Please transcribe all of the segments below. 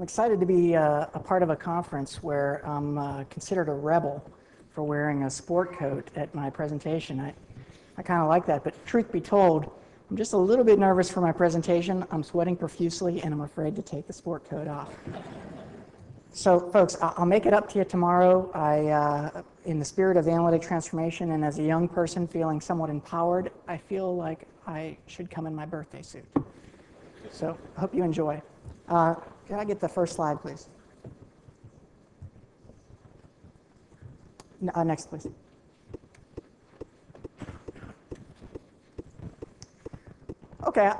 I'm excited to be a part of a conference where I'm considered a rebel for wearing a sport coat at my presentation. I kind of like that, but truth be told, I'm just a little bit nervous for my presentation. I'm sweating profusely, and I'm afraid to take the sport coat off. So, folks, I'll make it up to you tomorrow. In the spirit of analytic transformation and as a young person feeling somewhat empowered, I feel like I should come in my birthday suit. So, I hope you enjoy. Can I get the first slide, please? Next, please. Okay,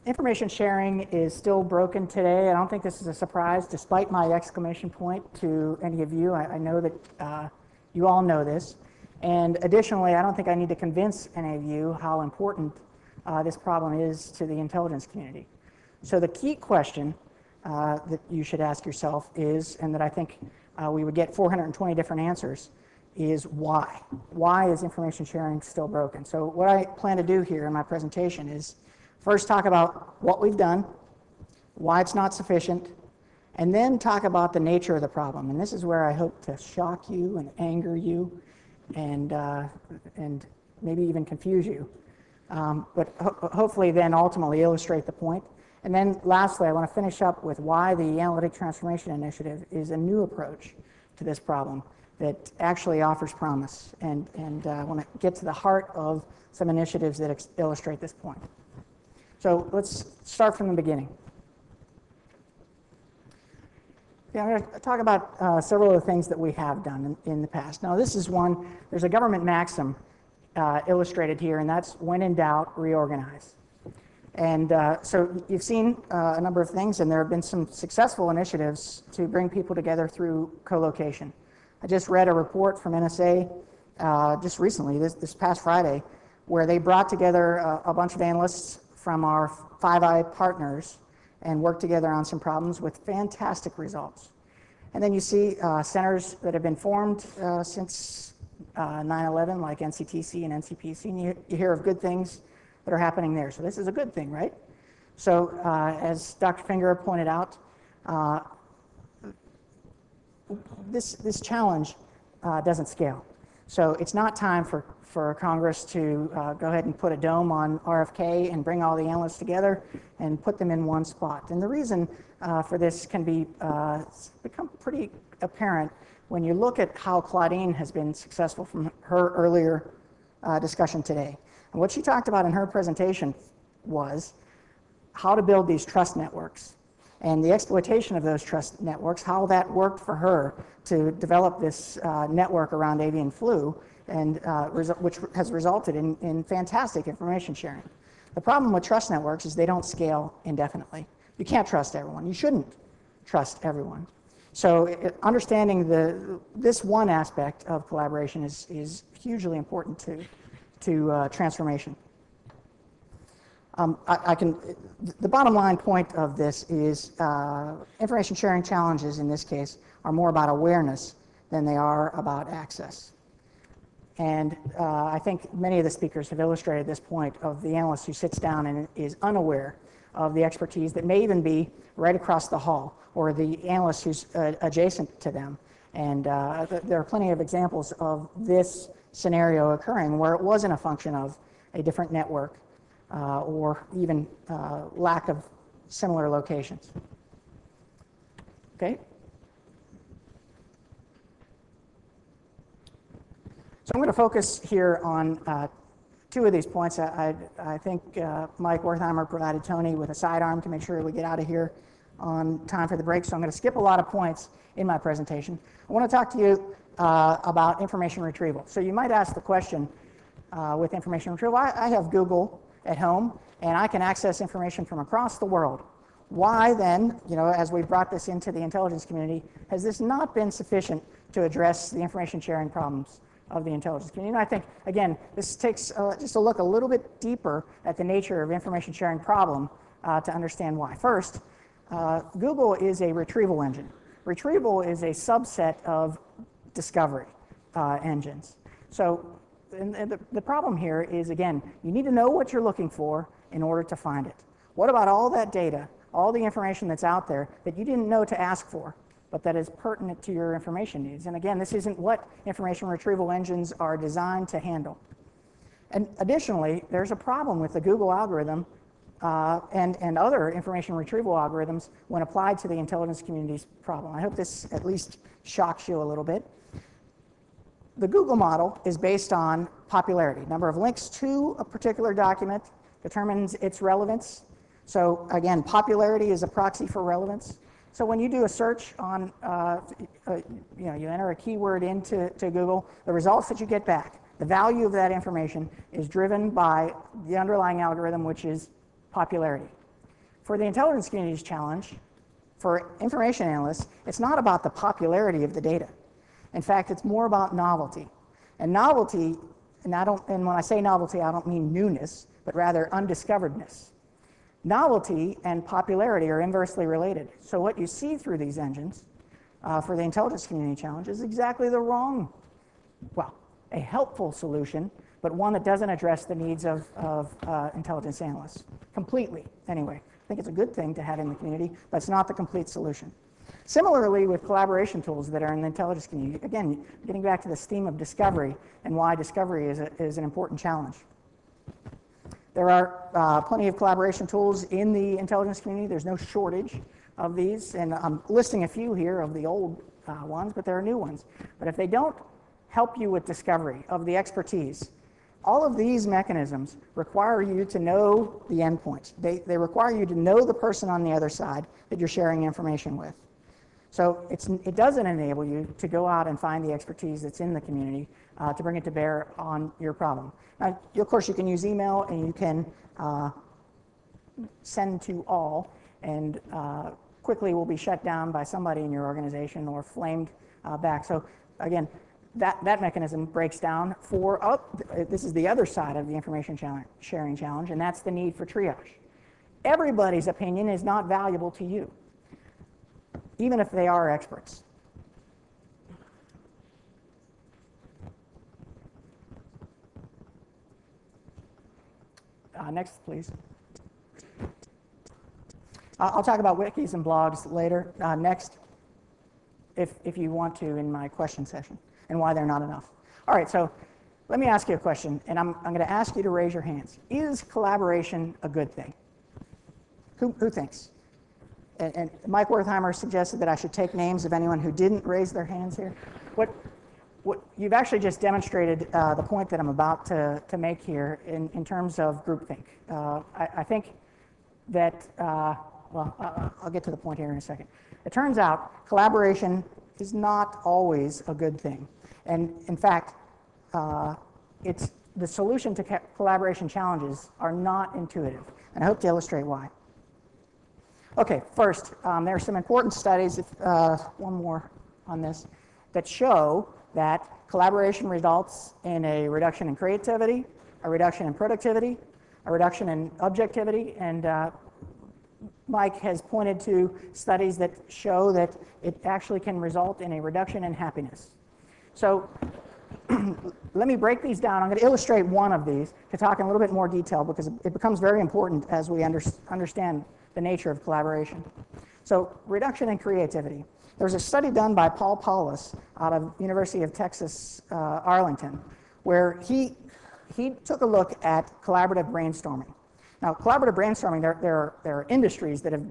information sharing is still broken today. I don't think this is a surprise, despite my exclamation point to any of you. I know that you all know this. And additionally, I don't think I need to convince any of you how important this problem is to the intelligence community. So the key question that you should ask yourself is, and that I think we would get 420 different answers, is why? Why is information sharing still broken? So what I plan to do here in my presentation is first talk about what we've done, why it's not sufficient, and then talk about the nature of the problem. And this is where I hope to shock you and anger you and maybe even confuse you. But hopefully then ultimately illustrate the point. And then lastly, I want to finish up with why the Analytic Transformation Initiative is a new approach to this problem that actually offers promise. And I want to get to the heart of some initiatives that illustrate this point. So let's start from the beginning. Yeah, I'm going to talk about several of the things that we have done in the past. Now, this is one, there's a government maxim illustrated here, and that's when in doubt, reorganize. And so you've seen a number of things, and there have been some successful initiatives to bring people together through co-location. I just read a report from NSA just recently, this past Friday, where they brought together a bunch of analysts from our Five Eye partners and worked together on some problems with fantastic results. And then you see centers that have been formed since 9/11, like NCTC and NCPC, and you hear of good things that are happening there. So this is a good thing, right? So as Dr. Finger pointed out, this challenge doesn't scale. So it's not time for Congress to go ahead and put a dome on RFK and bring all the analysts together and put them in one spot. And the reason for this can become pretty apparent when you look at how Claudine has been successful from her earlier discussion today. And what she talked about in her presentation was how to build these trust networks and the exploitation of those trust networks, how that worked for her to develop this network around avian flu, and which has resulted in fantastic information sharing. The problem with trust networks is they don't scale indefinitely. You can't trust everyone. You shouldn't trust everyone. So understanding this one aspect of collaboration is hugely important to transformation. The bottom line point of this is information sharing challenges in this case are more about awareness than they are about access. And I think many of the speakers have illustrated this point of the analyst who sits down and is unaware of the expertise that may even be right across the hall, or the analyst who's adjacent to them. And there are plenty of examples of this scenario occurring where it wasn't a function of a different network or even lack of similar locations. Okay? So I'm going to focus here on two of these points. I think Mike Wertheimer provided Tony with a sidearm to make sure we get out of here on time for the break, so I'm going to skip a lot of points in my presentation. I want to talk to you about information retrieval. So you might ask the question with information retrieval, I have Google at home, and I can access information from across the world. Why then, as we brought this into the intelligence community, has this not been sufficient to address the information sharing problems of the intelligence community? And I think, again, this takes just a look a little bit deeper at the nature of information sharing problem to understand why. First, Google is a retrieval engine. Retrieval is a subset of discovery engines. So the problem here is, again, you need to know what you're looking for in order to find it. What about all that data? all the information that's out there that you didn't know to ask for, but that is pertinent to your information needs. And again, this isn't what information retrieval engines are designed to handle. And additionally, there's a problem with the Google algorithm and other information retrieval algorithms when applied to the intelligence community's problem. I hope this at least shocks you a little bit. The Google model is based on popularity. Number of links to a particular document determines its relevance. So again, popularity is a proxy for relevance. So when you do a search on, you enter a keyword into Google, the results that you get back, the value of that information is driven by the underlying algorithm, which is popularity. For the intelligence community's challenge, for information analysts, it's not about the popularity of the data. In fact, it's more about novelty. And novelty, and when I say novelty, I don't mean newness, but rather undiscoveredness. Novelty and popularity are inversely related. So what you see through these engines for the intelligence community challenge is exactly the wrong, well, a helpful solution, but one that doesn't address the needs of intelligence analysts completely, anyway. I think it's a good thing to have in the community, but it's not the complete solution. Similarly, with collaboration tools that are in the intelligence community, again, getting back to this theme of discovery and why discovery is an important challenge. There are plenty of collaboration tools in the intelligence community. There's no shortage of these, and I'm listing a few here of the old ones, but there are new ones. But if they don't help you with discovery of the expertise, all of these mechanisms require you to know the endpoints. They require you to know the person on the other side that you're sharing information with. So it doesn't enable you to go out and find the expertise that's in the community to bring it to bear on your problem. Now, of course, you can use email and you can send to all, and quickly will be shut down by somebody in your organization or flamed back. So again, that mechanism breaks down for, this is the other side of the information sharing challenge, and that's the need for triage. Everybody's opinion is not valuable to you, even if they are experts. Next, please. I'll talk about wikis and blogs later, next, if you want to, in my question session, and why they're not enough. All right, so let me ask you a question, and I'm going to ask you to raise your hands. Is collaboration a good thing? Who thinks? And Mike Wertheimer suggested that I should take names of anyone who didn't raise their hands here. What you've actually just demonstrated the point that I'm about to make here in terms of groupthink. I think that, I'll get to the point here in a second. It turns out collaboration is not always a good thing. And in fact, it's the solution to collaboration challenges are not intuitive. And I hope to illustrate why. Okay, first, there are some important studies, one more on this, that show that collaboration results in a reduction in creativity, a reduction in productivity, a reduction in objectivity, and Mike has pointed to studies that show that it actually can result in a reduction in happiness. So let me break these down. I'm going to illustrate one of these to talk in a little bit more detail because it becomes very important as we understand the nature of collaboration. So reduction in creativity. There was a study done by Paul Paulus out of University of Texas, Arlington, where he took a look at collaborative brainstorming. Now, collaborative brainstorming, there are industries that have,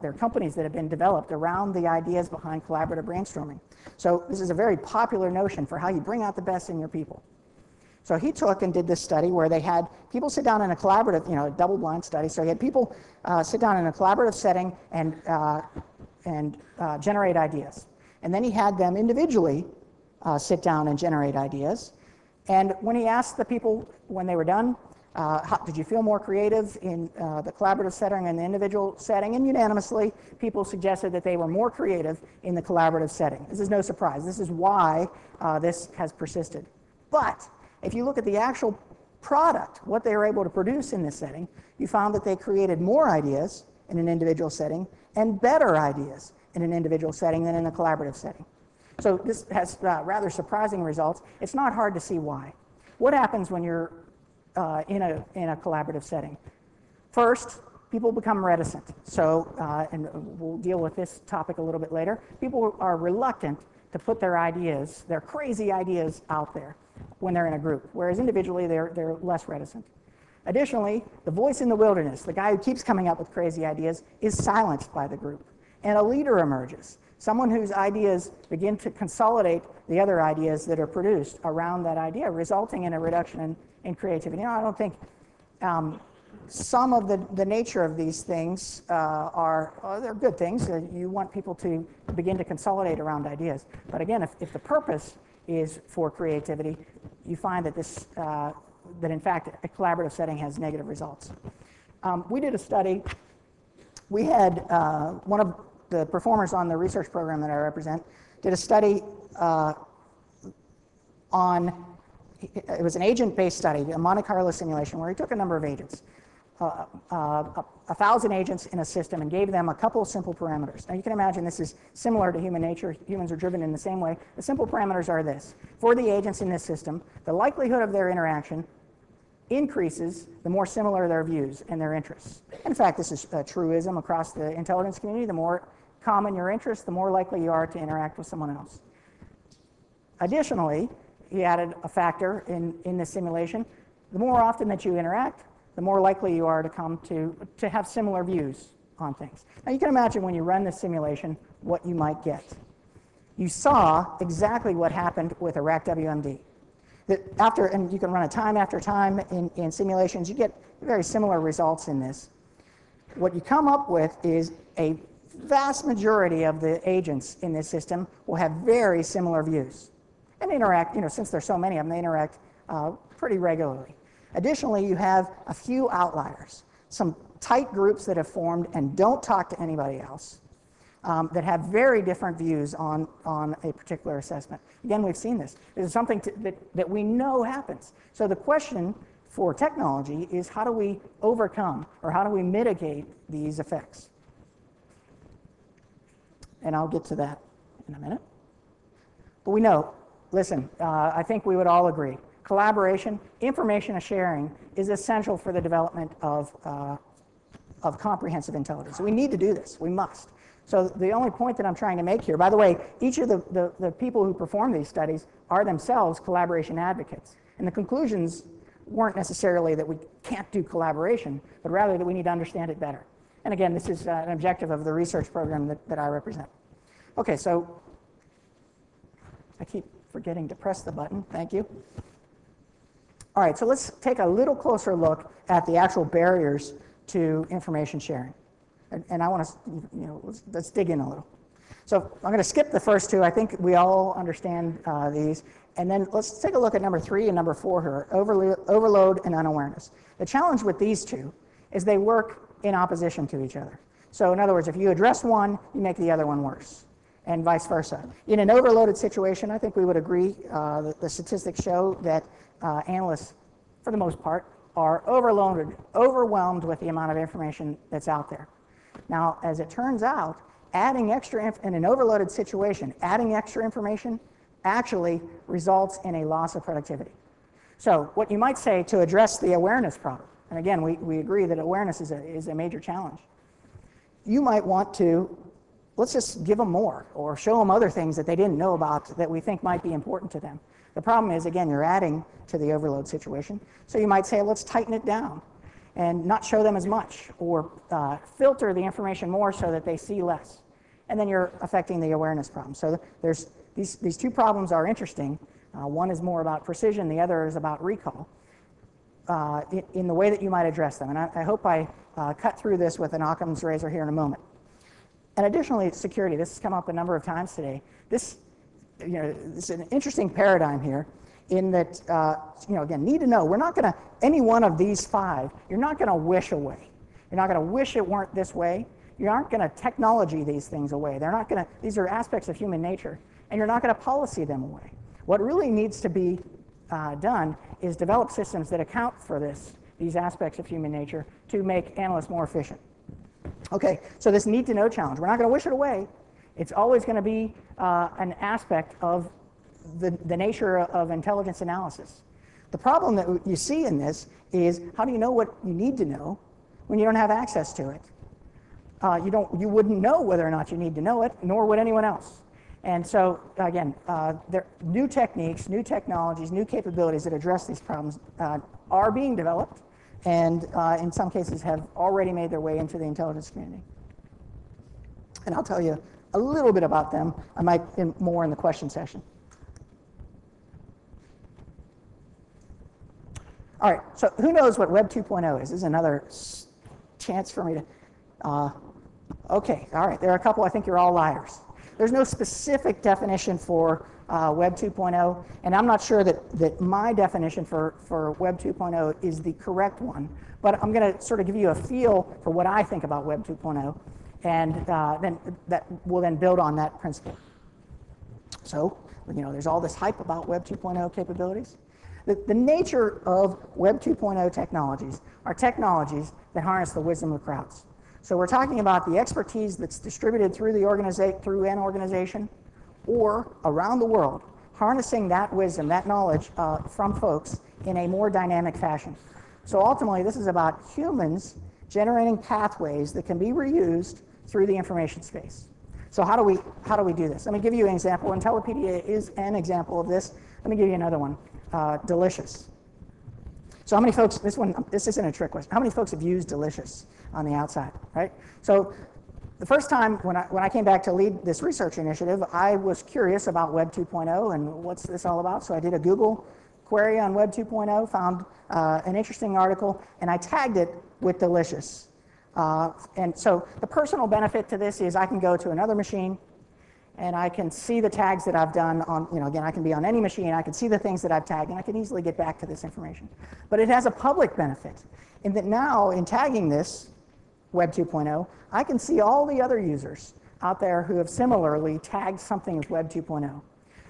there are companies that have been developed around the ideas behind collaborative brainstorming. So this is a very popular notion for how you bring out the best in your people. So he took and did this study where they had people sit down in a collaborative, a double-blind study. So he had people sit down in a collaborative setting and generate ideas. And then he had them individually sit down and generate ideas. And when he asked the people when they were done, did you feel more creative in the collaborative setting and the individual setting? And unanimously, people suggested that they were more creative in the collaborative setting. This is no surprise. This is why this has persisted. But if you look at the actual product, what they were able to produce in this setting, you found that they created more ideas in an individual setting and better ideas in an individual setting than in a collaborative setting. So this has rather surprising results. It's not hard to see why. What happens when you're in a collaborative setting? First, people become reticent. So, and we'll deal with this topic a little bit later. People are reluctant to put their ideas, their crazy ideas out there when they're in a group, whereas individually they're less reticent. Additionally, the voice in the wilderness, the guy who keeps coming up with crazy ideas, is silenced by the group. And a leader emerges, someone whose ideas begin to consolidate the other ideas that are produced around that idea, resulting in a reduction in creativity. Now, I don't think some of the nature of these things they're good things. You want people to begin to consolidate around ideas. But again, if the purpose is for creativity, you find that this that in fact a collaborative setting has negative results. We did a study. We had one of the performers on the research program that I represent did a study on, it was an agent-based study, a Monte Carlo simulation where he took a number of agents, 1,000 agents in a system, and gave them a couple of simple parameters. Now you can imagine this is similar to human nature. Humans are driven in the same way. The simple parameters are this. For the agents in this system, the likelihood of their interaction increases the more similar their views and their interests. In fact, this is a truism across the intelligence community. The more common your interests, the more likely you are to interact with someone else. Additionally, he added a factor in this simulation. The more often that you interact, the more likely you are to come to have similar views on things. Now you can imagine when you run this simulation what you might get. You saw exactly what happened with Iraq WMD. That after, and you can run it time after time in simulations, you get very similar results in this. What you come up with is a vast majority of the agents in this system will have very similar views and interact, since there's so many of them, they interact pretty regularly. Additionally, you have a few outliers, some tight groups that have formed and don't talk to anybody else, that have very different views on a particular assessment. Again, we've seen this. This is something that we know happens. So the question for technology is, how do we overcome or how do we mitigate these effects? And I'll get to that in a minute. But we know, listen, I think we would all agree, collaboration, information sharing is essential for the development of comprehensive intelligence. We need to do this. We must. So the only point that I'm trying to make here, by the way, each of the people who perform these studies are themselves collaboration advocates. And the conclusions weren't necessarily that we can't do collaboration, but rather that we need to understand it better. And again, this is an objective of the research program that I represent. Okay, so I keep forgetting to press the button. Thank you. All right, so let's take a little closer look at the actual barriers to information sharing. And I want to, let's dig in a little. So I'm going to skip the first two. I think we all understand these. And then let's take a look at number 3 and number 4 here, overload and unawareness. The challenge with these two is they work in opposition to each other. So in other words, if you address one, you make the other one worse, and vice versa. In an overloaded situation, I think we would agree, the statistics show that analysts, for the most part, are overwhelmed with the amount of information that's out there. Now, as it turns out, adding extra in an overloaded situation, adding extra information actually results in a loss of productivity. So what you might say to address the awareness problem, and again, we agree that awareness is a major challenge. You might want to, let's just give them more or show them other things that they didn't know about that we think might be important to them. The problem is, again, you're adding to the overload situation. So you might say, let's tighten it down and not show them as much, or filter the information more so that they see less. And then you're affecting the awareness problem. So there's these two problems are interesting. One is more about precision, the other is about recall, in the way that you might address them. And I hope I cut through this with an Occam's razor here in a moment. And additionally, security. This has come up a number of times today. This is an interesting paradigm here in that, again, need to know. We're not going to, any one of these 5, you're not going to wish away. You're not going to wish it weren't this way. You aren't going to technology these things away. They're not going to, these are aspects of human nature, and you're not going to policy them away. What really needs to be done is develop systems that account for these aspects of human nature to make analysts more efficient. Okay, so this need to know challenge, we're not going to wish it away. It's always going to be an aspect of the nature of intelligence analysis. The problem that you see in this is, how do you know what you need to know when you don't have access to it. You wouldn't know whether or not you need to know it, nor would anyone else. And so, again, there new techniques, new technologies, new capabilities that address these problems are being developed, and in some cases have already made their way into the intelligence community. And I'll tell you a little bit about them. I might more in the question session. All right, so who knows what Web 2.0 is? This is another chance for me to, okay, all right, there are a couple, I think you're all liars. There's no specific definition for Web 2.0, and I'm not sure that my definition for Web 2.0 is the correct one, but I'm going to sort of give you a feel for what I think about Web 2.0, and then that will then build on that principle. So, there's all this hype about Web 2.0 capabilities. The nature of Web 2.0 technologies are technologies that harness the wisdom of crowds. So we're talking about the expertise that's distributed through through an organization or around the world, harnessing that wisdom, that knowledge from folks in a more dynamic fashion. So ultimately, this is about humans generating pathways that can be reused through the information space. So how do we do this? Let me give you an example. Intellipedia is an example of this. Let me give you another one. Delicious. So how many folks, this isn't a trick question, how many folks have used Delicious on the outside, right? So the first time when I came back to lead this research initiative, I was curious about Web 2.0 and what's this all about. So I did a Google query on Web 2.0, found an interesting article, and I tagged it with Delicious. And so the personal benefit to this is I can go to another machine, and I can see the tags that I've done on, again, I can be on any machine, I can see the things that I've tagged, and I can easily get back to this information. But it has a public benefit in that now, in tagging this Web 2.0, I can see all the other users out there who have similarly tagged something as Web 2.0.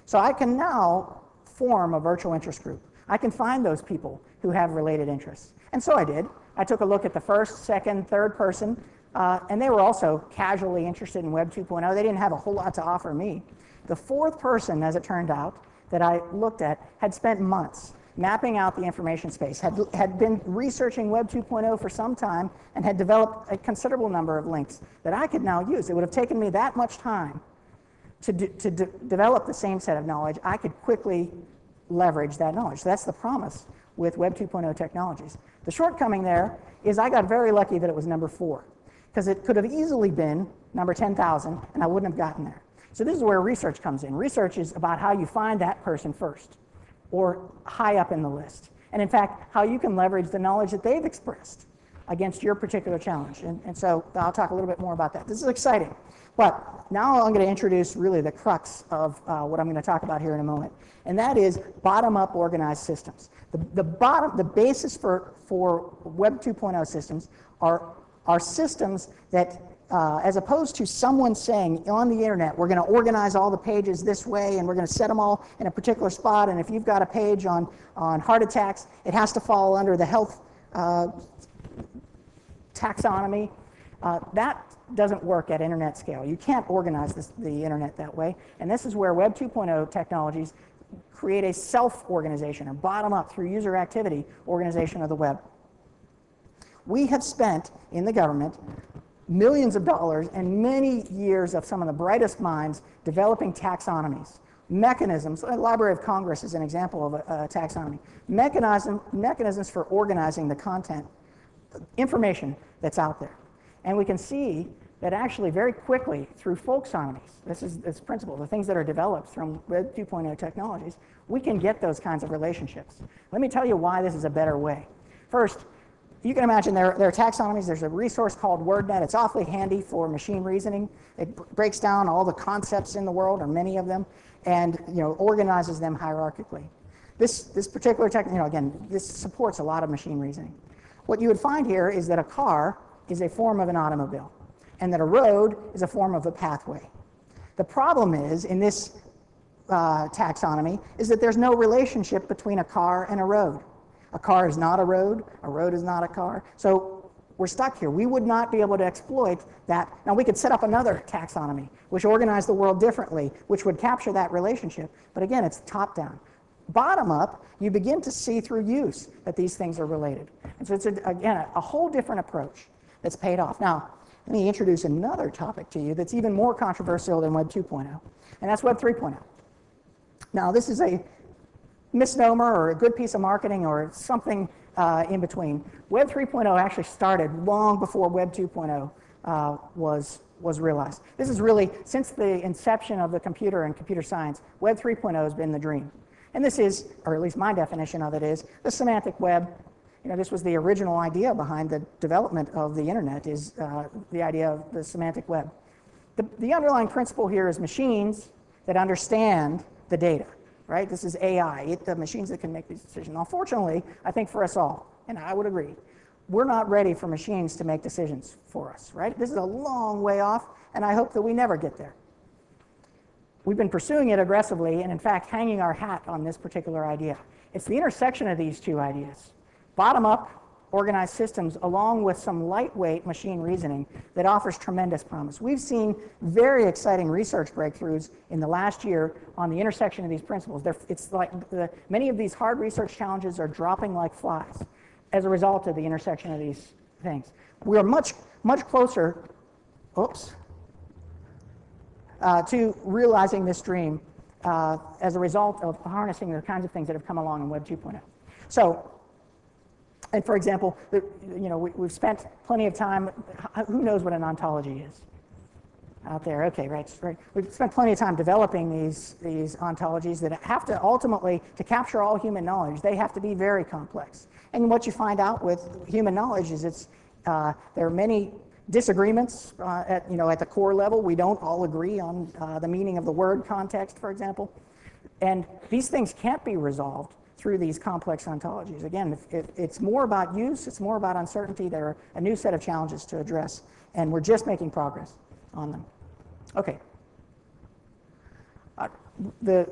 So I can now form a virtual interest group. I can find those people who have related interests. And so I did. I took a look at the first, second, third person, and they were also casually interested in Web 2.0. They didn't have a whole lot to offer me. The fourth person, as it turned out, that I looked at had spent months mapping out the information space, had been researching Web 2.0 for some time, and had developed a considerable number of links that I could now use. It would have taken me that much time to develop the same set of knowledge. I could quickly leverage that knowledge. So that's the promise with Web 2.0 technologies. The shortcoming there is I got very lucky that it was number 4, because it could have easily been number 10,000, and I wouldn't have gotten there. So this is where research comes in. Research is about how you find that person first, or high up in the list. And in fact, how you can leverage the knowledge that they've expressed against your particular challenge. And so I'll talk a little bit more about that. This is exciting. But now I'm going to introduce really the crux of what I'm going to talk about here in a moment. And that is bottom-up organized systems. The basis for Web 2.0 systems are systems that, as opposed to someone saying on the internet, we're going to organize all the pages this way, and we're going to set them all in a particular spot, and if you've got a page on heart attacks, it has to fall under the health taxonomy. That doesn't work at internet scale. You can't organize the internet that way, and this is where Web 2.0 technologies create a self-organization, or bottom-up through user activity organization of the web. We have spent, in the government, millions of dollars and many years of some of the brightest minds developing taxonomies, mechanisms. The Library of Congress is an example of a taxonomy. Mechanisms for organizing the content, information that's out there. And we can see that actually very quickly through folksonomies, this principle, the things that are developed from Web 2.0 technologies, we can get those kinds of relationships. Let me tell you why this is a better way. First, you can imagine there are taxonomies. There's a resource called WordNet. It's awfully handy for machine reasoning. It breaks down all the concepts in the world, or many of them, and organizes them hierarchically. This particular again, this supports a lot of machine reasoning. What you would find here is that a car is a form of an automobile, and that a road is a form of a pathway. The problem is, in this taxonomy, is that there's no relationship between a car and a road. A car is not a road is not a car. So we're stuck here. We would not be able to exploit that. Now, we could set up another taxonomy, which organized the world differently, which would capture that relationship. But again, it's top-down. bottom up, you begin to see through use that these things are related. And so it's, again, a whole different approach that's paid off. Now, let me introduce another topic to you that's even more controversial than Web 2.0, and that's Web 3.0. Now, this is a misnomer or a good piece of marketing or something in between. Web 3.0 actually started long before Web 2.0 was realized. This is really, since the inception of the computer and computer science, Web 3.0 has been the dream. And this is, or at least my definition of it is, the semantic web. You know, this was the original idea behind the development of the internet, is the idea of the semantic web. The underlying principle here is machines that understand the data, right? This is AI, the machines that can make these decisions. Unfortunately, I think for us all, and I would agree, we're not ready for machines to make decisions for us, right? This is a long way off, and I hope that we never get there. We've been pursuing it aggressively, and in fact, hanging our hat on this particular idea. It's the intersection of these two ideas, bottom-up organized systems along with some lightweight machine reasoning, that offers tremendous promise. We've seen very exciting research breakthroughs in the last year on the intersection of these principles. It's like many of these hard research challenges are dropping like flies as a result of the intersection of these things. We are much closer, to realizing this dream as a result of harnessing the kinds of things that have come along in Web 2.0. So, and for example, we've spent plenty of time, who knows what an ontology is out there? Okay, right. We've spent plenty of time developing these ontologies that have to ultimately, to capture all human knowledge, they have to be very complex. And what you find out with human knowledge is there are many disagreements at the core level. We don't all agree on the meaning of the word context, for example. And these things can't be resolved through these complex ontologies. Again, it's more about use, it's more about uncertainty. There are a new set of challenges to address, and we're just making progress on them. Okay.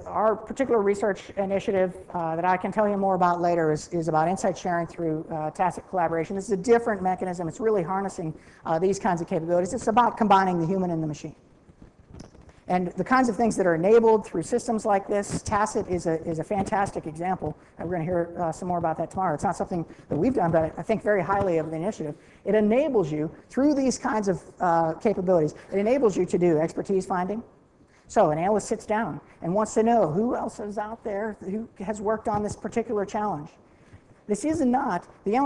Our particular research initiative that I can tell you more about later is about insight sharing through tacit collaboration. This is a different mechanism. It's really harnessing these kinds of capabilities. It's about combining the human and the machine. And the kinds of things that are enabled through systems like this, tacit is a fantastic example. And we're going to hear some more about that tomorrow. It's not something that we've done, but I think very highly of the initiative. It enables you, through these kinds of capabilities, it enables you to do expertise finding. So an analyst sits down and wants to know who else is out there who has worked on this particular challenge. This is not, the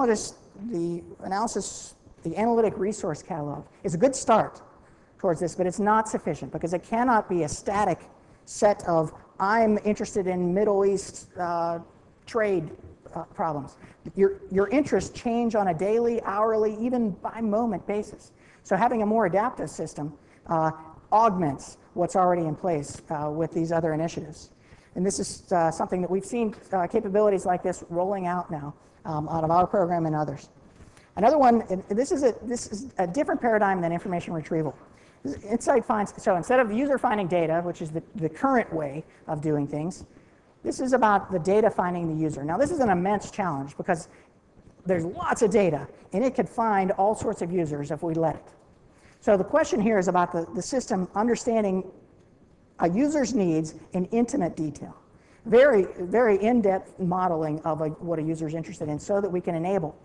analytic resource catalog is a good start towards this, but it's not sufficient because it cannot be a static set of, I'm interested in Middle East trade problems. Your interests change on a daily, hourly, even by moment basis. So having a more adaptive system augments what's already in place with these other initiatives. And this is something that we've seen capabilities like this rolling out now out of our program and others. Another one, and this is a different paradigm than information retrieval. Insight finds, so instead of user finding data, which is the current way of doing things, this is about the data finding the user. Now this is an immense challenge because there's lots of data and it could find all sorts of users if we let it. So the question here is about the system understanding a user's needs in intimate detail. Very, very in-depth modeling of what a user is interested in so that we can enable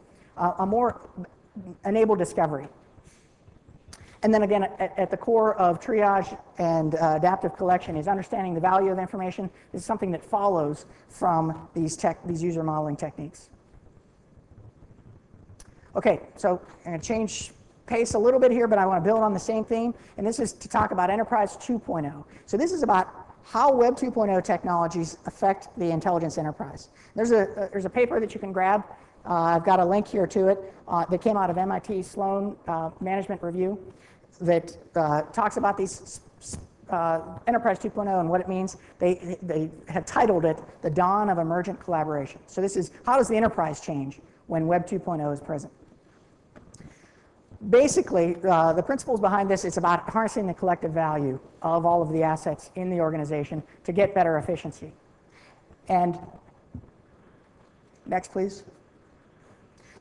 enable discovery. And then again, at the core of triage and adaptive collection is understanding the value of information. This is something that follows from these user modeling techniques. Okay, so I'm going to change pace a little bit here, but I want to build on the same theme, and this is to talk about Enterprise 2.0. So this is about how Web 2.0 technologies affect the intelligence enterprise. There's a paper that you can grab. I've got a link here to it that came out of MIT Sloan Management Review that talks about these Enterprise 2.0 and what it means. They have titled it The Dawn of Emergent Collaboration. So this is, how does the enterprise change when Web 2.0 is present? Basically, the principles behind this is about harnessing the collective value of all of the assets in the organization to get better efficiency. And next, please.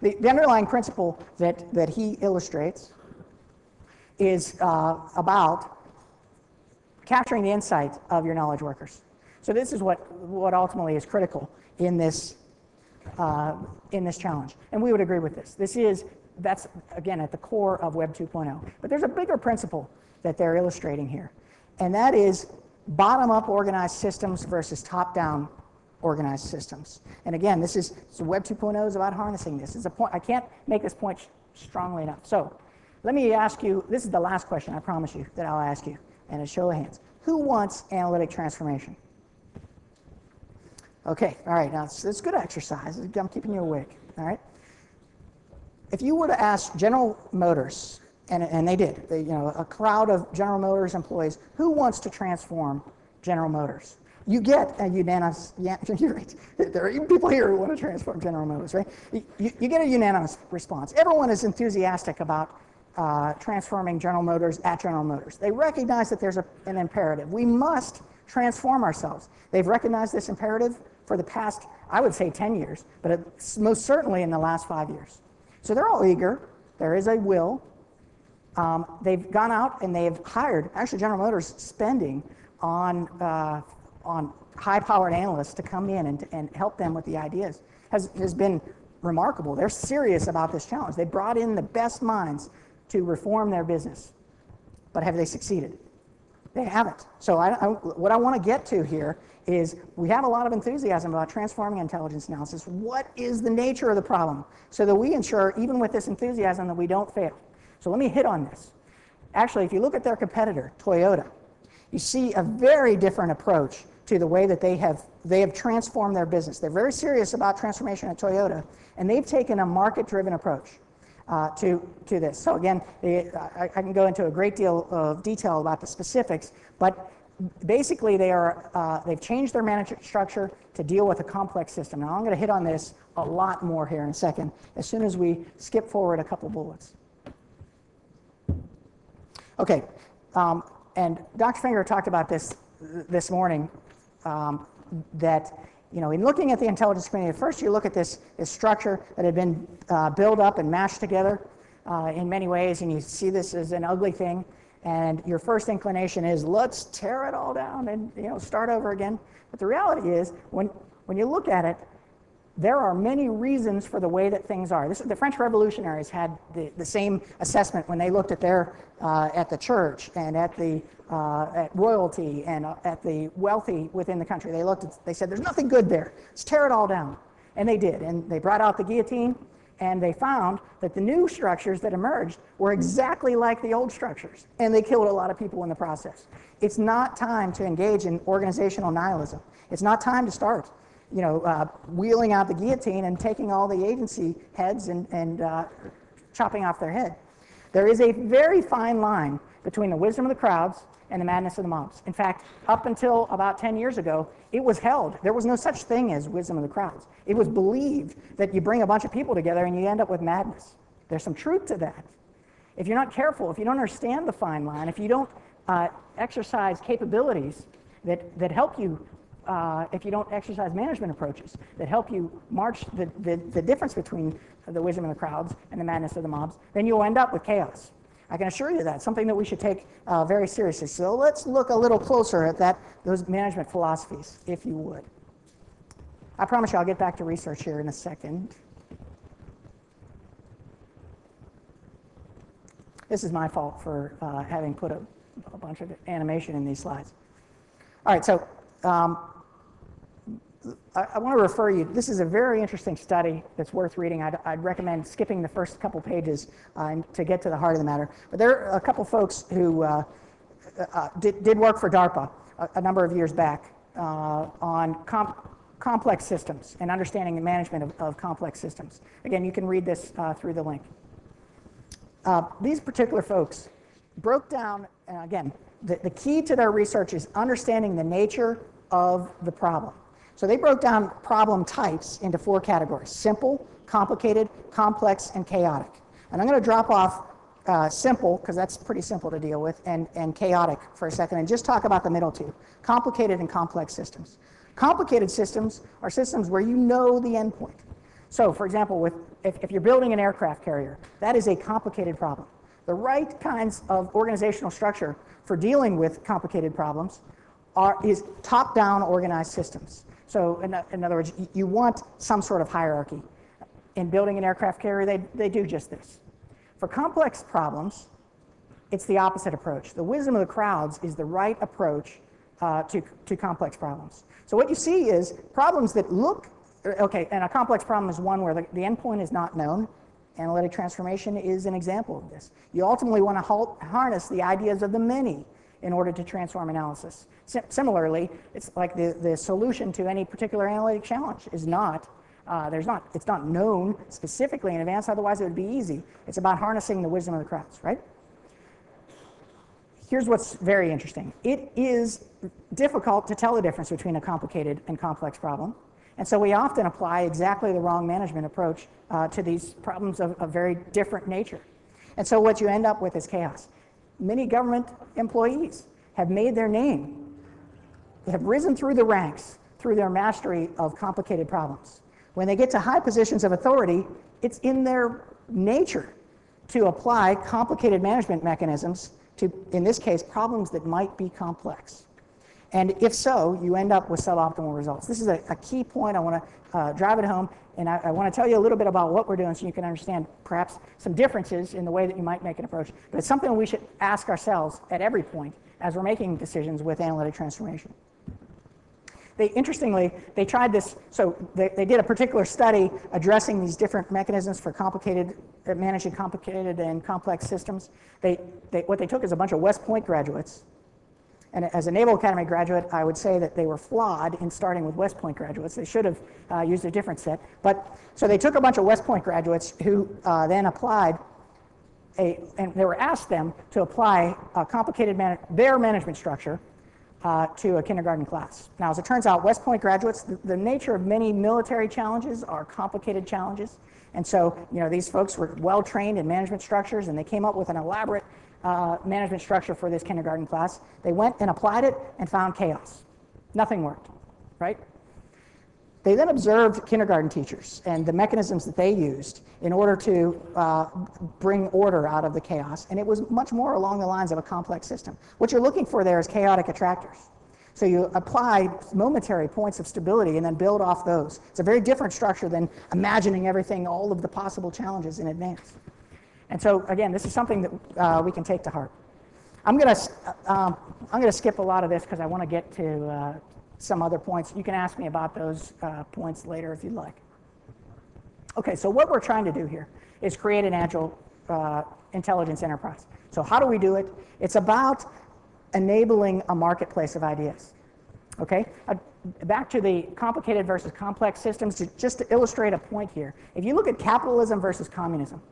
The underlying principle that he illustrates is about capturing the insight of your knowledge workers. So this is what ultimately is critical in this challenge. And we would agree with this. That's, again, at the core of Web 2.0. But there's a bigger principle that they're illustrating here, and that is bottom-up organized systems versus top-down organized systems. And again, so Web 2.0 is about harnessing this. It's a point, I can't make this point strongly enough. So let me ask you, this is the last question, I promise you, that I'll ask you, and a show of hands. Who wants analytic transformation? Okay, all right, now it's good exercise. I'm keeping you awake, all right? If you were to ask General Motors, and they did, a crowd of General Motors employees, who wants to transform General Motors? You get a unanimous, you're right, there are even people here who want to transform General Motors, right? You get a unanimous response. Everyone is enthusiastic about transforming General Motors at General Motors. They recognize that there's an imperative. We must transform ourselves. They've recognized this imperative for the past, I would say 10 years, but it's most certainly in the last 5 years. So they're all eager. There is a will. They've gone out and they've hired, actually General Motors spending on high-powered analysts to come in and help them with the ideas has been remarkable. They're serious about this challenge. They brought in the best minds to reform their business. But have they succeeded? They haven't. So what I want to get to here is we have a lot of enthusiasm about transforming intelligence analysis. What is the nature of the problem so that we ensure, even with this enthusiasm, that we don't fail? So let me hit on this. Actually, if you look at their competitor, Toyota, you see a very different approach to the way that they have transformed their business. They're very serious about transformation at Toyota, and they've taken a market-driven approach to this. So again, I can go into a great deal of detail about the specifics, but basically they've changed their management structure to deal with a complex system. Now I'm going to hit on this a lot more here in a second, as soon as we skip forward a couple bullets. Okay, and Dr. Finger talked about this morning, that in looking at the intelligence community, first you look at this structure that had been built up and mashed together in many ways, and you see this as an ugly thing, and your first inclination is, let's tear it all down and start over again. But the reality is, when you look at it, there are many reasons for the way that things are. The French revolutionaries had the same assessment when they looked at at the church and at royalty and at the wealthy within the country. They said, there's nothing good there. Let's tear it all down. And they did. And they brought out the guillotine, and they found that the new structures that emerged were exactly like the old structures. And they killed a lot of people in the process. It's not time to engage in organizational nihilism. It's not time to start wheeling out the guillotine and taking all the agency heads and chopping off their head. There is a very fine line between the wisdom of the crowds and the madness of the mobs. In fact, up until about 10 years ago, it was held. There was no such thing as wisdom of the crowds. It was believed that you bring a bunch of people together and you end up with madness. There's some truth to that. If you're not careful, if you don't understand the fine line, if you don't exercise capabilities that help you, if you don't exercise management approaches that help you march the difference between the wisdom of the crowds and the madness of the mobs, then you'll end up with chaos. I can assure you that, something that we should take very seriously. So let's look a little closer at those management philosophies, if you would. I promise you I'll get back to research here in a second. This is my fault for having put a bunch of animation in these slides. All right, so I want to refer you, this is a very interesting study that's worth reading. I'd recommend skipping the first couple pages to get to the heart of the matter. But there are a couple folks who did work for DARPA a number of years back on complex systems and understanding the management of complex systems. Again, you can read this through the link. These particular folks broke down, again, the key to their research is understanding the nature of the problem. So they broke down problem types into 4 categories: simple, complicated, complex, and chaotic. And I'm going to drop off simple, because that's pretty simple to deal with, and chaotic for a second, and just talk about the middle two: complicated and complex systems. Complicated systems are systems where you know the endpoint. So, for example, if you're building an aircraft carrier, that is a complicated problem. The right kinds of organizational structure for dealing with complicated problems is top-down organized systems. So in other words, you want some sort of hierarchy. In building an aircraft carrier, they do just this. For complex problems, it's the opposite approach. The wisdom of the crowds is the right approach to complex problems. So what you see is problems that look, okay, and a complex problem is one where the endpoint is not known. Analytic transformation is an example of this. You ultimately want to harness the ideas of the many in order to transform analysis. Similarly, it's like the solution to any particular analytic challenge is not, it's not known specifically in advance, otherwise it would be easy. It's about harnessing the wisdom of the crowds, right? Here's what's very interesting. It is difficult to tell the difference between a complicated and complex problem. And so we often apply exactly the wrong management approach to these problems of very different nature. And so what you end up with is chaos. Many government employees have made their name, have risen through the ranks through their mastery of complicated problems. When they get to high positions of authority, it's in their nature to apply complicated management mechanisms to, in this case, problems that might be complex. And if so, you end up with suboptimal results. This is a key point. I want to drive it home, and I want to tell you a little bit about what we're doing so you can understand perhaps some differences in the way that you might make an approach. But it's something we should ask ourselves at every point as we're making decisions with analytic transformation. Interestingly, they tried this, so they did a particular study addressing these different mechanisms for managing complicated and complex systems. What they took is a bunch of West Point graduates. And as a Naval Academy graduate, I would say that they were flawed in starting with West Point graduates. They should have used a different set. So they took a bunch of West Point graduates who then applied and they were asked them to apply a their management structure to a kindergarten class. Now, as it turns out, West Point graduates, the nature of many military challenges are complicated challenges. And so, these folks were well trained in management structures, and they came up with an elaborate management structure for this kindergarten class. They went and applied it and found chaos. Nothing worked, right? They then observed kindergarten teachers and the mechanisms that they used in order to bring order out of the chaos, and it was much more along the lines of a complex system. What you're looking for there is chaotic attractors. So you apply momentary points of stability and then build off those. It's a very different structure than imagining everything, all of the possible challenges in advance. And so, again, this is something that we can take to heart. I'm going to skip a lot of this because I want to get to some other points. You can ask me about those points later if you'd like. Okay, so what we're trying to do here is create an agile intelligence enterprise. So how do we do it? It's about enabling a marketplace of ideas. Okay, back to the complicated versus complex systems, just to illustrate a point here. If you look at capitalism versus communism,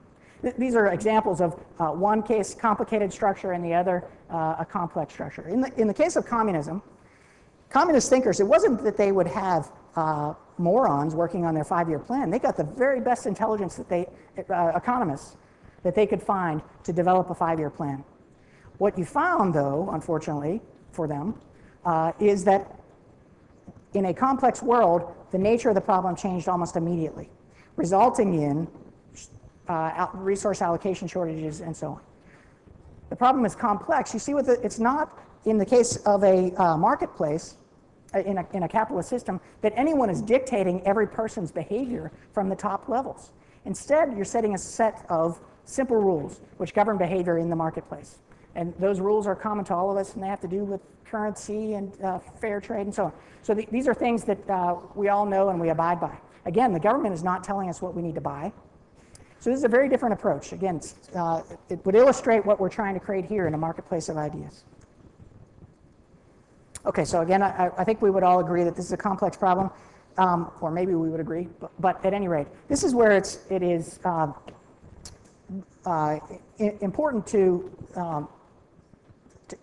these are examples of one case complicated structure and the other a complex structure. In the case of communism, communist thinkers, it wasn't that they would have morons working on their 5-year plan. They got the very best intelligence that economists that they could find to develop a 5-year plan. What you found, though, unfortunately for them, is that in a complex world, the nature of the problem changed almost immediately, resulting in resource allocation shortages and so on. The problem is complex. You see, it's not in the case of a marketplace, in a capitalist system, that anyone is dictating every person's behavior from the top levels. Instead, you're setting a set of simple rules which govern behavior in the marketplace. And those rules are common to all of us, and they have to do with currency and fair trade and so on. So these are things that we all know and we abide by. Again, the government is not telling us what we need to buy. So this is a very different approach. Again, it would illustrate what we're trying to create here in a marketplace of ideas. Okay, so again, I think we would all agree that this is a complex problem, or maybe we would agree, but at any rate, this is where it is important to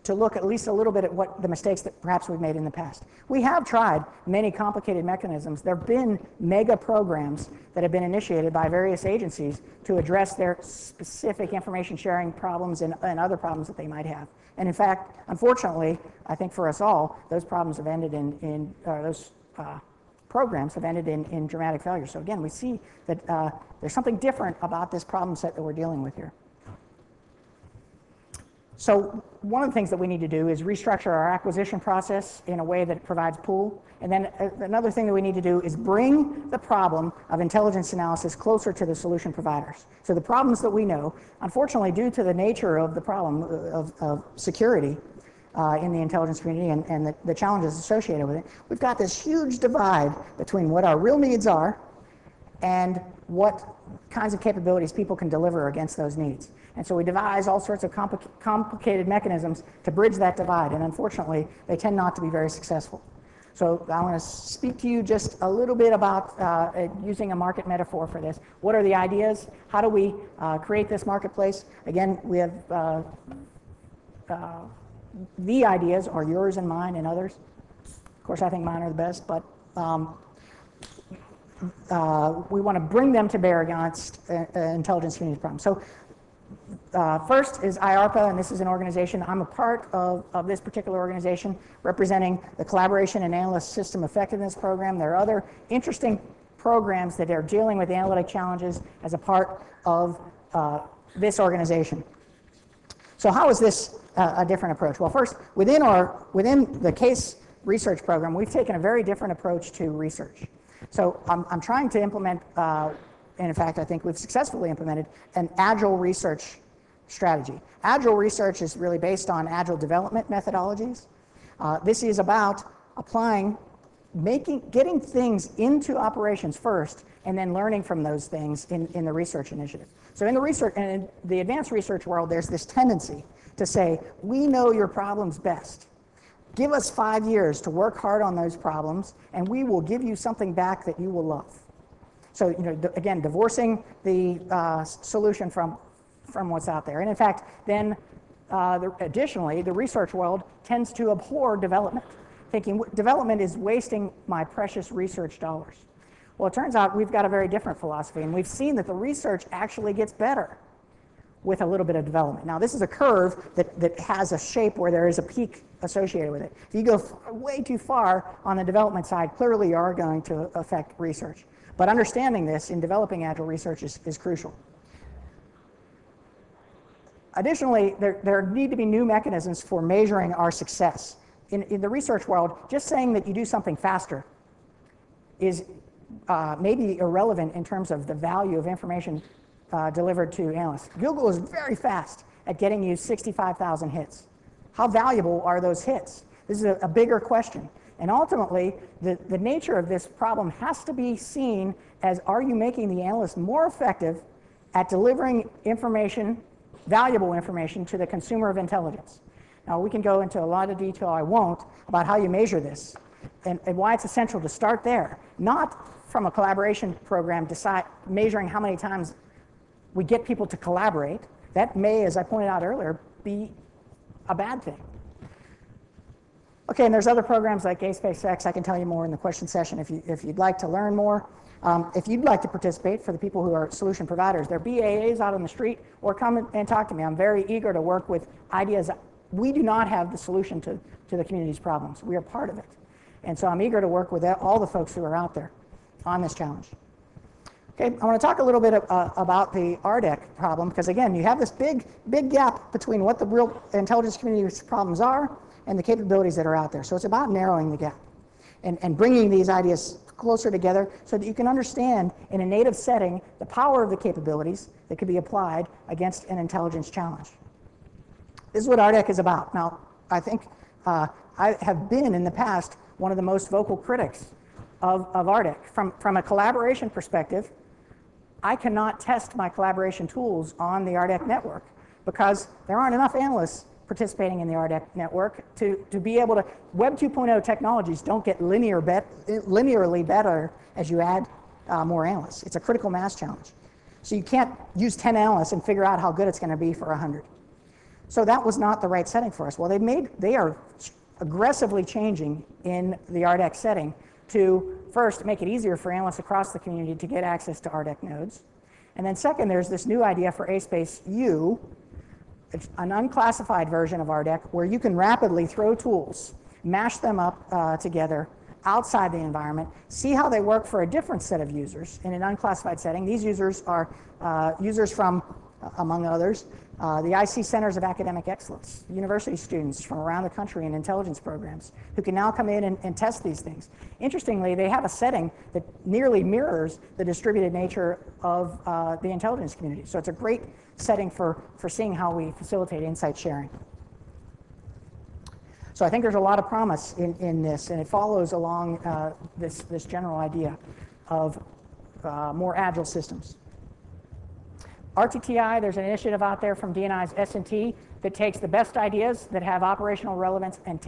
look at least a little bit at what the mistakes that perhaps we've made in the past. We have tried many complicated mechanisms. There have been mega programs that have been initiated by various agencies to address their specific information sharing problems and other problems that they might have. And in fact, unfortunately, I think for us all, those problems have ended programs have ended in dramatic failure. So again, we see that there's something different about this problem set that we're dealing with here. So one of the things that we need to do is restructure our acquisition process in a way that provides pool. And then another thing that we need to do is bring the problem of intelligence analysis closer to the solution providers. So the problems that we know, unfortunately, due to the nature of the problem of security in the intelligence community and the challenges associated with it, we've got this huge divide between what our real needs are and what kinds of capabilities people can deliver against those needs. And so we devise all sorts of complicated mechanisms to bridge that divide, and unfortunately, they tend not to be very successful. So I want to speak to you just a little bit about using a market metaphor for this. What are the ideas? How do we create this marketplace? Again, we have the ideas are yours and mine and others. Of course, I think mine are the best, but we want to bring them to bear against intelligence community problems. So first is IARPA, and this is an organization. I'm a part of this particular organization representing the Collaboration and Analyst System Effectiveness Program. There are other interesting programs that are dealing with analytic challenges as a part of this organization. So how is this a different approach? Well, first, within the CASE research program, we've taken a very different approach to research. So I'm trying to implement, and in fact, I think we've successfully implemented an agile research strategy. Agile research is really based on agile development methodologies. This is about applying, getting things into operations first, and then learning from those things in the research initiative. So in the research, and in the advanced research world, there's this tendency to say, we know your problems best. Give us 5 years to work hard on those problems, and we will give you something back that you will love. So, again, divorcing the solution from what's out there. And in fact, then additionally, the research world tends to abhor development, thinking development is wasting my precious research dollars. Well, it turns out we've got a very different philosophy, and we've seen that the research actually gets better with a little bit of development. Now, this is a curve that has a shape where there is a peak associated with it. If you go way too far on the development side, clearly you are going to affect research. But understanding this in developing agile research is crucial. Additionally, there need to be new mechanisms for measuring our success. In the research world, just saying that you do something faster is maybe irrelevant in terms of the value of information delivered to analysts. Google is very fast at getting you 65,000 hits. How valuable are those hits? This is a bigger question. And ultimately, the nature of this problem has to be seen as, are you making the analyst more effective at delivering information, valuable information, to the consumer of intelligence? Now, we can go into a lot of detail, I won't, about how you measure this and why it's essential to start there, not from a collaboration program measuring how many times we get people to collaborate. That may, as I pointed out earlier, be a bad thing. Okay, and there's other programs like A-SpaceX. I can tell you more in the question session if you'd like to learn more. If you'd like to participate, for the people who are solution providers, there are BAAs out on the street, or come and talk to me. I'm very eager to work with ideas. We do not have the solution to the community's problems. We are part of it. And so I'm eager to work with all the folks who are out there on this challenge. Okay, I want to talk a little bit about the RDEC problem, because again, you have this big gap between what the real intelligence community's problems are and the capabilities that are out there. So it's about narrowing the gap and bringing these ideas closer together so that you can understand in a native setting the power of the capabilities that could be applied against an intelligence challenge. This is what RDEC is about. Now, I think I have been in the past one of the most vocal critics of RDEC. From a collaboration perspective, I cannot test my collaboration tools on the RDEC network because there aren't enough analysts participating in the RDEC network to be able to. Web 2.0 technologies don't get linearly better as you add more analysts. It's a critical mass challenge. So you can't use 10 analysts and figure out how good it's going to be for 100. So that was not the right setting for us. Well, they are aggressively changing in the RDEC setting to first make it easier for analysts across the community to get access to RDEC nodes. And then second, there's this new idea for A-Space-U, an unclassified version of RDEC where you can rapidly throw tools, mash them up together outside the environment, see how they work for a different set of users in an unclassified setting. These users are users from, among others, The IC Centers of Academic Excellence, university students from around the country in intelligence programs who can now come in and test these things. Interestingly, they have a setting that nearly mirrors the distributed nature of the intelligence community. So it's a great setting for seeing how we facilitate insight sharing. So I think there's a lot of promise in this, and it follows along this general idea of more agile systems. RTTI, there's an initiative out there from D&I's S&T that takes the best ideas that have operational relevance and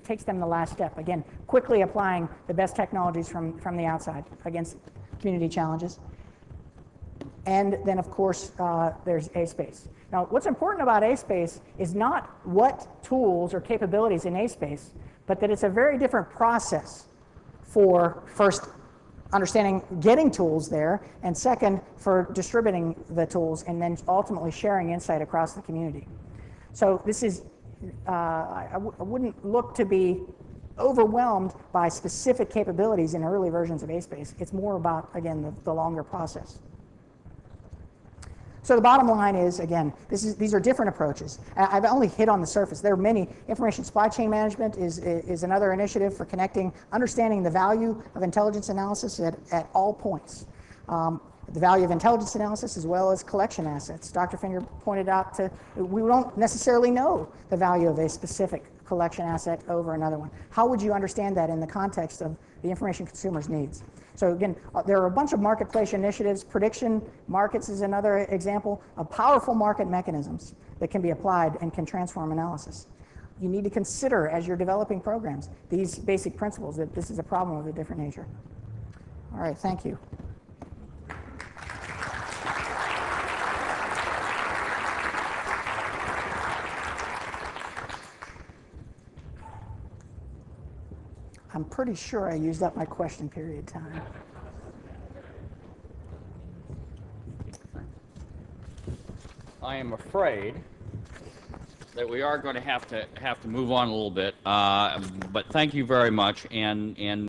takes them the last step. Again, quickly applying the best technologies from the outside against community challenges. And then, of course, there's A-Space. Now, what's important about A-Space is not what tools or capabilities in A-Space, but that it's a very different process for first understanding getting tools there, and second, for distributing the tools and then ultimately sharing insight across the community. So this is, I wouldn't look to be overwhelmed by specific capabilities in early versions of A-Space. It's more about, again, the longer process. So the bottom line is, again, these are different approaches. I've only hit on the surface. There are many. Information supply chain management is another initiative for connecting, understanding the value of intelligence analysis at all points. The value of intelligence analysis as well as collection assets. Dr. Finger pointed out we don't necessarily know the value of a specific collection asset over another one. How would you understand that in the context of the information consumers' needs? So again, there are a bunch of marketplace initiatives. Prediction markets is another example of powerful market mechanisms that can be applied and can transform analysis. You need to consider, as you're developing programs, these basic principles, that this is a problem of a different nature. All right, thank you. I'm pretty sure I used up my question period time. I am afraid that we are going to have to move on a little bit, but thank you very much, and